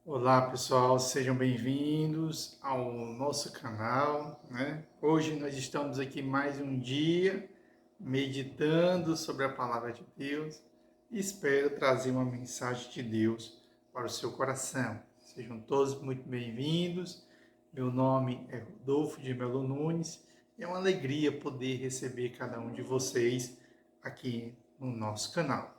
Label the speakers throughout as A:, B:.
A: Olá pessoal, sejam bem-vindos ao nosso canal, né? Hoje nós estamos aqui mais um dia meditando sobre a palavra de Deus e espero trazer uma mensagem de Deus para o seu coração. Sejam todos muito bem-vindos. Meu nome é Rodolfo de Melo Nunes e é uma alegria poder receber cada um de vocês aqui no nosso canal.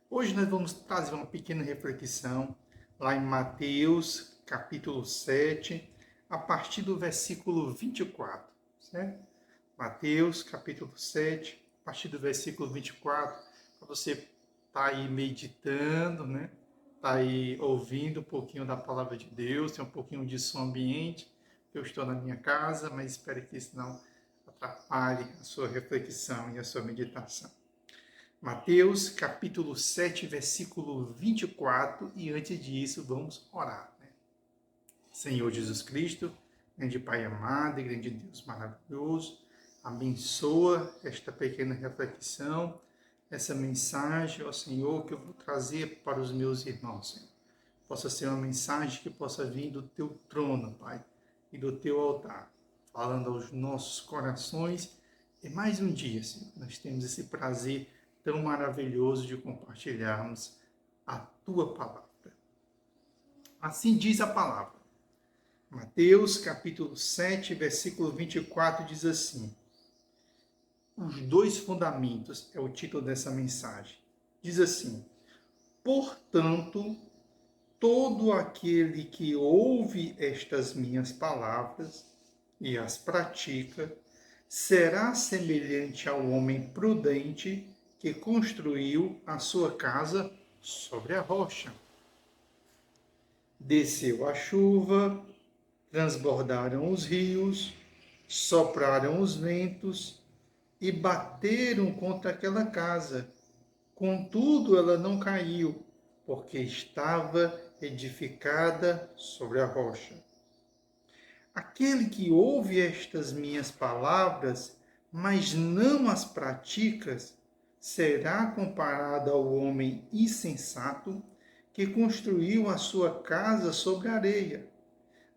A: Hoje nós vamos trazer uma pequena reflexão lá em Mateus, capítulo 7, a partir do versículo 24, certo? Mateus, capítulo 7, a partir do versículo 24, para você estar aí meditando, né? Tá aí ouvindo um pouquinho da palavra de Deus, tem um pouquinho de som ambiente. Eu estou na minha casa, mas espero que isso não atrapalhe a sua reflexão e a sua meditação. Mateus, capítulo 7, versículo 24, e antes disso vamos orar, né? Senhor Jesus Cristo, grande Pai amado e grande Deus maravilhoso, abençoa esta pequena reflexão, essa mensagem, ó Senhor, que eu vou trazer para os meus irmãos, Senhor. Possa ser uma mensagem que possa vir do Teu trono, Pai, e do Teu altar, falando aos nossos corações. E mais um dia, Senhor, nós temos esse prazer tão maravilhoso de compartilharmos a Tua palavra. Assim diz a palavra. Mateus, capítulo 7, versículo 24, diz assim: Os dois fundamentos é o título dessa mensagem. Diz assim: Portanto, todo aquele que ouve estas minhas palavras e as pratica, será semelhante ao homem prudente que construiu a sua casa sobre a rocha. Desceu a chuva, transbordaram os rios, sopraram os ventos e bateram contra aquela casa. Contudo, ela não caiu, porque estava edificada sobre a rocha. Aquele que ouve estas minhas palavras, mas não as pratica, será comparado ao homem insensato que construiu a sua casa sobre a areia.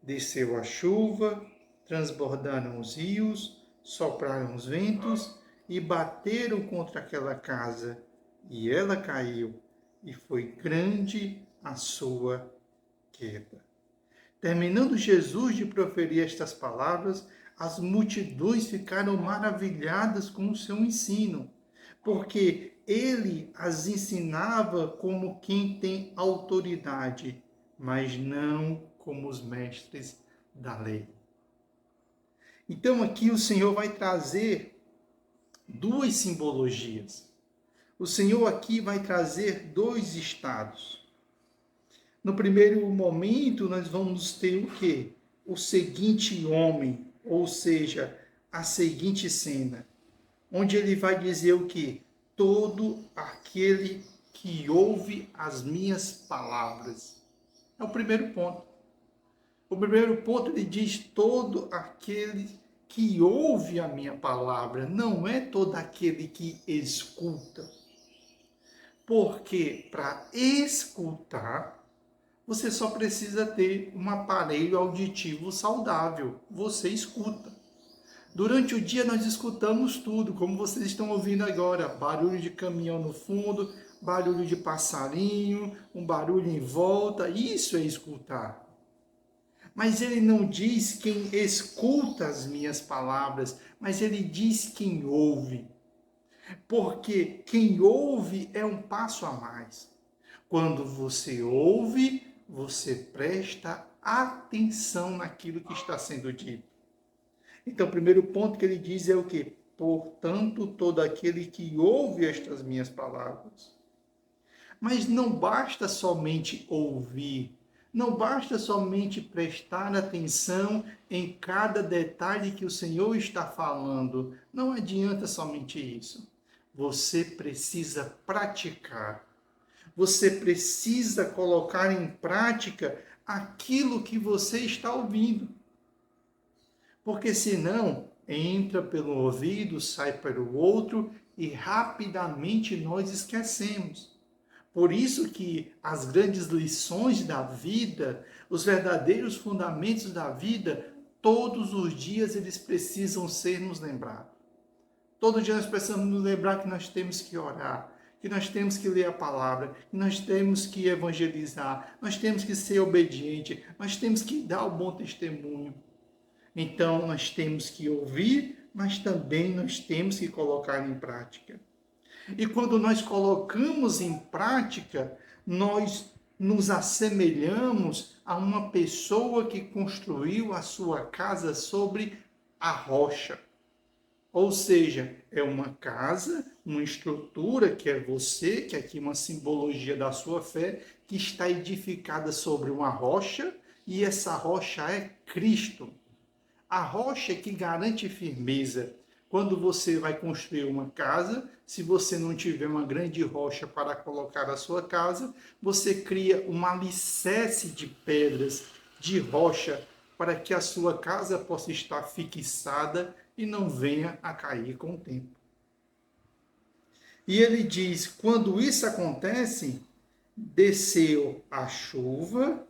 A: Desceu a chuva, transbordaram os rios, sopraram os ventos e bateram contra aquela casa, e ela caiu, e foi grande a sua queda. Terminando Jesus de proferir estas palavras, as multidões ficaram maravilhadas com o seu ensino, porque ele as ensinava como quem tem autoridade, mas não como os mestres da lei. Então aqui o Senhor vai trazer duas simbologias. O Senhor aqui vai trazer dois estados. No primeiro momento, nós vamos ter o quê? O seguinte homem, ou seja, a seguinte cena, onde ele vai dizer o quê? Todo aquele que ouve as minhas palavras. É o primeiro ponto. O primeiro ponto ele diz todo aquele que ouve a minha palavra, não é todo aquele que escuta. Porque para escutar, você só precisa ter um aparelho auditivo saudável. Você escuta. Durante o dia nós escutamos tudo, como vocês estão ouvindo agora. Barulho de caminhão no fundo, barulho de passarinho, um barulho em volta. Isso é escutar. Mas ele não diz quem escuta as minhas palavras, mas ele diz quem ouve. Porque quem ouve é um passo a mais. Quando você ouve, você presta atenção naquilo que está sendo dito. Então, o primeiro ponto que ele diz é o quê? Portanto, todo aquele que ouve estas minhas palavras. Mas não basta somente ouvir, não basta somente prestar atenção em cada detalhe que o Senhor está falando. Não adianta somente isso. Você precisa praticar. Você precisa colocar em prática aquilo que você está ouvindo. Porque senão, entra pelo ouvido, sai pelo outro e rapidamente nós esquecemos. Por isso que as grandes lições da vida, os verdadeiros fundamentos da vida, todos os dias eles precisam ser nos lembrados. Todo dia nós precisamos nos lembrar que nós temos que orar, que nós temos que ler a palavra, que nós temos que evangelizar, nós temos que ser obediente, nós temos que dar o bom testemunho. Então nós temos que ouvir, mas também nós temos que colocar em prática. E quando nós colocamos em prática, nós nos assemelhamos a uma pessoa que construiu a sua casa sobre a rocha. Ou seja, é uma casa, uma estrutura que é você, que é aqui uma simbologia da sua fé, que está edificada sobre uma rocha, e essa rocha é Cristo. A rocha é que garante firmeza. Quando você vai construir uma casa, se você não tiver uma grande rocha para colocar a sua casa, você cria um alicerce de pedras, de rocha, para que a sua casa possa estar fixada e não venha a cair com o tempo. E ele diz, quando isso acontece, desceu a chuva,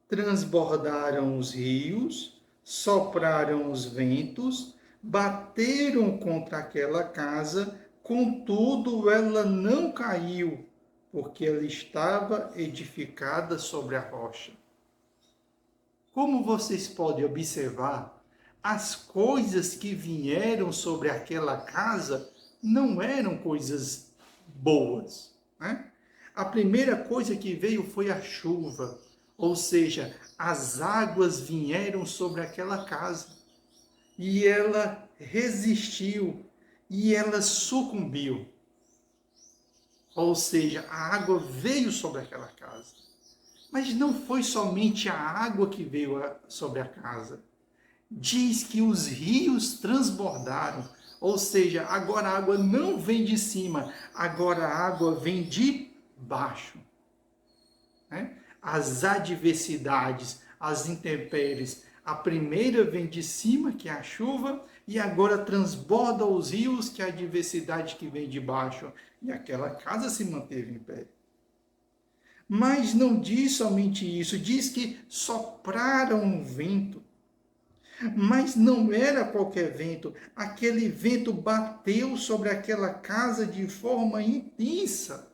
A: transbordaram os rios, sopraram os ventos, bateram contra aquela casa, contudo ela não caiu, porque ela estava edificada sobre a rocha. Como vocês podem observar, as coisas que vieram sobre aquela casa não eram coisas boas, né? A primeira coisa que veio foi a chuva, ou seja, as águas vieram sobre aquela casa. E ela resistiu, e ela sucumbiu. Ou seja, a água veio sobre aquela casa. Mas não foi somente a água que veio sobre a casa. Diz que os rios transbordaram. Ou seja, agora a água não vem de cima, agora a água vem de baixo. Né? As adversidades, as intempéries, a primeira vem de cima, que é a chuva, e agora transborda os rios, que é a adversidade que vem de baixo. E aquela casa se manteve em pé. Mas não diz somente isso, diz que sopraram um vento. Mas não era qualquer vento, aquele vento bateu sobre aquela casa de forma intensa.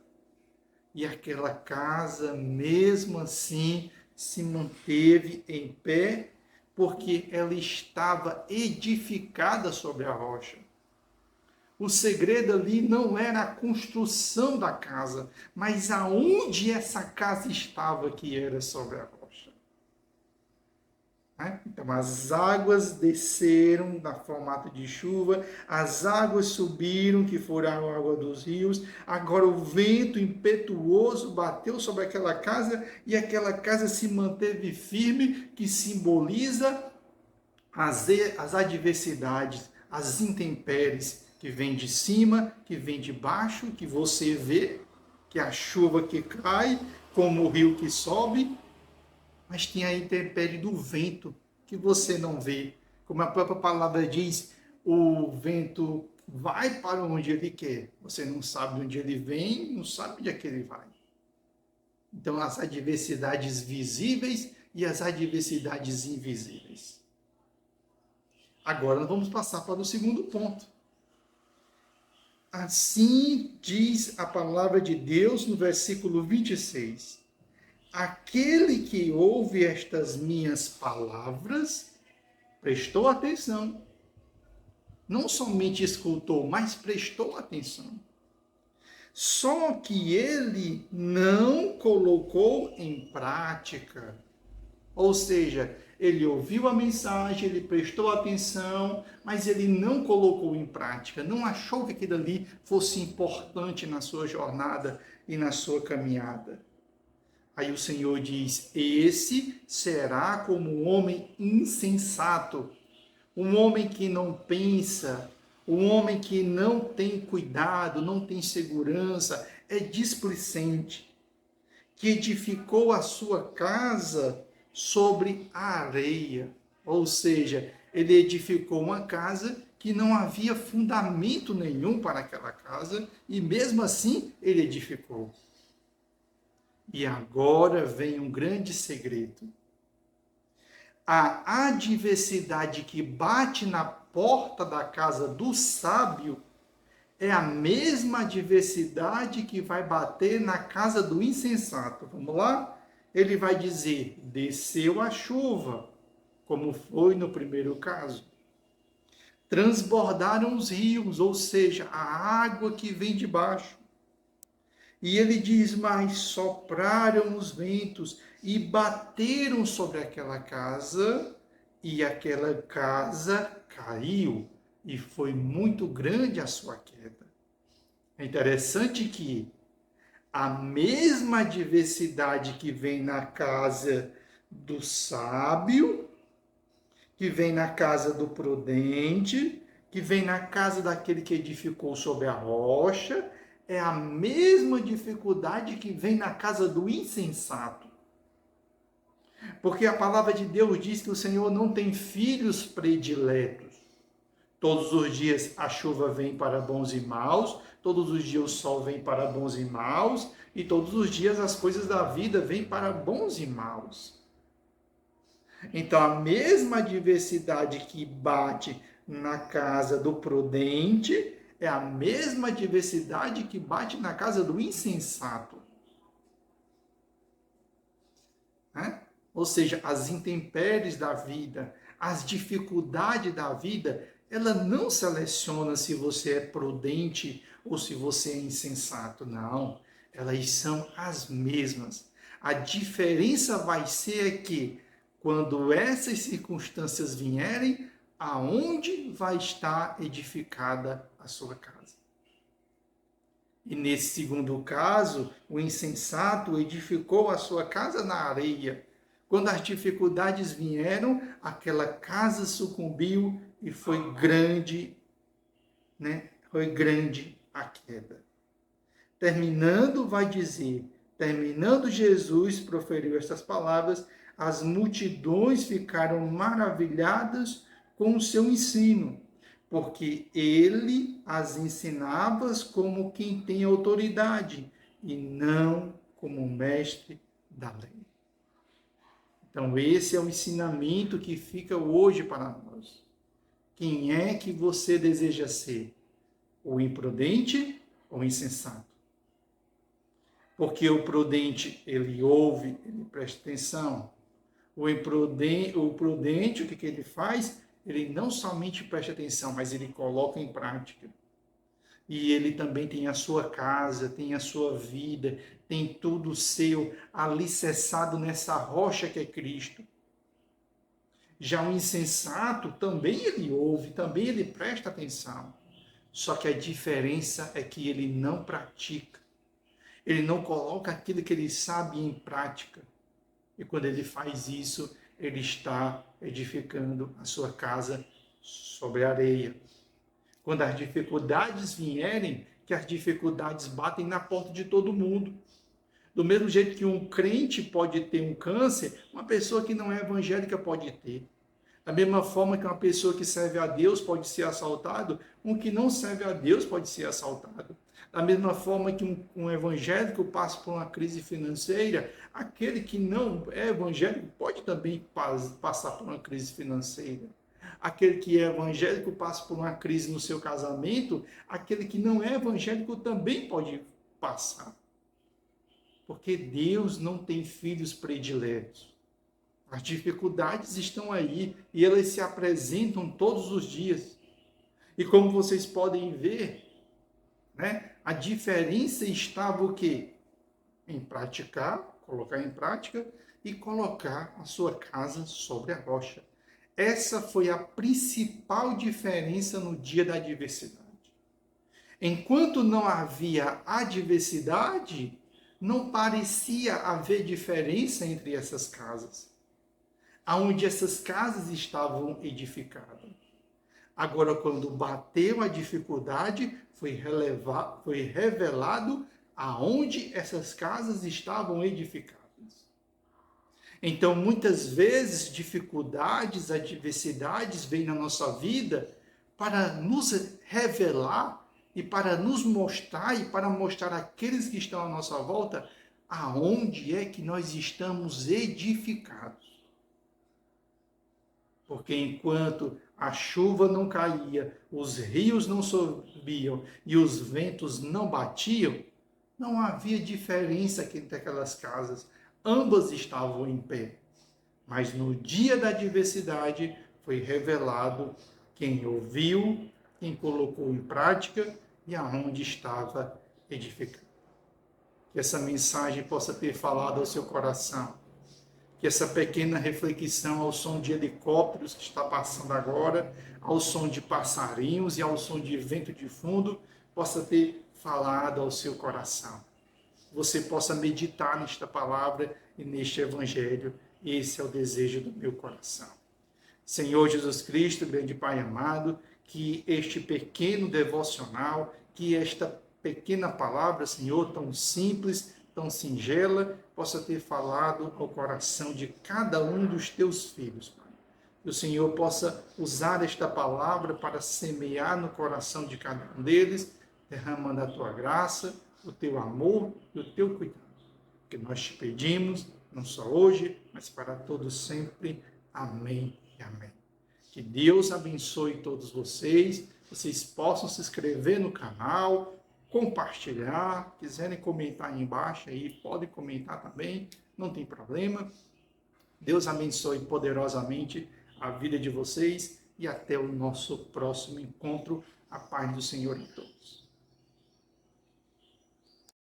A: E aquela casa, mesmo assim, se manteve em pé, porque ela estava edificada sobre a rocha. O segredo ali não era a construção da casa, mas aonde essa casa estava, que era sobre a rocha. Então, as águas desceram na formato de chuva, as águas subiram, que foram a água dos rios, agora o vento impetuoso bateu sobre aquela casa e aquela casa se manteve firme, que simboliza as adversidades, as intempéries, que vem de cima, que vem de baixo, que você vê, que é a chuva que cai, como o rio que sobe, mas tem a intempérie do vento, que você não vê. Como a própria palavra diz, o vento vai para onde ele quer. Você não sabe de onde ele vem, não sabe onde é que ele vai. Então, as adversidades visíveis e as adversidades invisíveis. Agora, nós vamos passar para o segundo ponto. Assim diz a palavra de Deus no versículo 26. Aquele que ouve estas minhas palavras, prestou atenção. Não somente escutou, mas prestou atenção. Só que ele não colocou em prática. Ou seja, ele ouviu a mensagem, ele prestou atenção, mas ele não colocou em prática, não achou que aquilo ali fosse importante na sua jornada e na sua caminhada. Aí o Senhor diz, esse será como um homem insensato, um homem que não pensa, um homem que não tem cuidado, não tem segurança, é displicente, que edificou a sua casa sobre a areia. Ou seja, ele edificou uma casa que não havia fundamento nenhum para aquela casa, e mesmo assim ele edificou. E agora vem um grande segredo. A adversidade que bate na porta da casa do sábio é a mesma adversidade que vai bater na casa do insensato. Vamos lá? Ele vai dizer: desceu a chuva, como foi no primeiro caso. Transbordaram os rios, ou seja, a água que vem de baixo. E ele diz: mas sopraram os ventos e bateram sobre aquela casa, e aquela casa caiu, e foi muito grande a sua queda. É interessante que a mesma adversidade que vem na casa do sábio, que vem na casa do prudente, que vem na casa daquele que edificou sobre a rocha, é a mesma dificuldade que vem na casa do insensato. Porque a palavra de Deus diz que o Senhor não tem filhos prediletos. Todos os dias a chuva vem para bons e maus, todos os dias o sol vem para bons e maus, e todos os dias as coisas da vida vêm para bons e maus. Então, a mesma adversidade que bate na casa do prudente é a mesma adversidade que bate na casa do insensato. Ou seja, as intempéries da vida, as dificuldades da vida, ela não seleciona se você é prudente ou se você é insensato, não. Elas são as mesmas. A diferença vai ser que, quando essas circunstâncias vierem, aonde vai estar edificada a sua casa? E nesse segundo caso, o insensato edificou a sua casa na areia. Quando as dificuldades vieram, aquela casa sucumbiu e foi grande, Foi grande a queda. Terminando, vai dizer, terminando Jesus proferiu estas palavras, as multidões ficaram maravilhadas com o seu ensino, porque ele as ensinava como quem tem autoridade e não como mestre da lei. Então, esse é o ensinamento que fica hoje para nós. Quem é que você deseja ser? O imprudente ou o insensato? Porque o prudente, ele ouve, ele presta atenção. O prudente, o que ele faz? Ele não somente presta atenção, mas ele coloca em prática. E ele também tem a sua casa, tem a sua vida, tem tudo seu alicerçado nessa rocha que é Cristo. Já o insensato, também ele ouve, também ele presta atenção. Só que a diferença é que ele não pratica. Ele não coloca aquilo que ele sabe em prática. E quando ele faz isso, ele está edificando a sua casa sobre a areia. Quando as dificuldades vierem, que as dificuldades batem na porta de todo mundo. Do mesmo jeito que um crente pode ter um câncer, uma pessoa que não é evangélica pode ter. Da mesma forma que uma pessoa que serve a Deus pode ser assaltado, um que não serve a Deus pode ser assaltado. Da mesma forma que um evangélico passa por uma crise financeira, aquele que não é evangélico pode também passar por uma crise financeira. Aquele que é evangélico passa por uma crise no seu casamento, aquele que não é evangélico também pode passar. Porque Deus não tem filhos prediletos. As dificuldades estão aí e elas se apresentam todos os dias. E como vocês podem ver, a diferença estava o quê? Em praticar, colocar em prática e colocar a sua casa sobre a rocha. Essa foi a principal diferença no dia da adversidade. Enquanto não havia adversidade, não parecia haver diferença entre essas casas, aonde essas casas estavam edificadas. Agora, quando bateu a dificuldade, foi revelado aonde essas casas estavam edificadas. Então, muitas vezes, dificuldades, adversidades vêm na nossa vida para nos revelar e para nos mostrar e para mostrar àqueles que estão à nossa volta aonde é que nós estamos edificados. Porque enquanto a chuva não caía, os rios não subiam e os ventos não batiam, não havia diferença entre aquelas casas. Ambas estavam em pé. Mas no dia da adversidade foi revelado quem ouviu, quem colocou em prática e aonde estava edificado. Que essa mensagem possa ter falado ao seu coração. Que essa pequena reflexão ao som de helicópteros que está passando agora, ao som de passarinhos e ao som de vento de fundo, possa ter falado ao seu coração. Você possa meditar nesta palavra e neste evangelho. Esse é o desejo do meu coração. Senhor Jesus Cristo, grande Pai amado, que este pequeno devocional, que esta pequena palavra, Senhor, tão simples, tão singela, possa ter falado ao coração de cada um dos teus filhos, Pai. Que o Senhor possa usar esta palavra para semear no coração de cada um deles, derramando a tua graça, o teu amor e o teu cuidado. Que nós te pedimos, não só hoje, mas para todos sempre. Amém e amém. Que Deus abençoe todos vocês. Vocês possam se inscrever no canal, compartilhar, quiserem comentar aí embaixo, aí podem comentar também, não tem problema. Deus abençoe poderosamente a vida de vocês e até o nosso próximo encontro. A paz do Senhor em todos.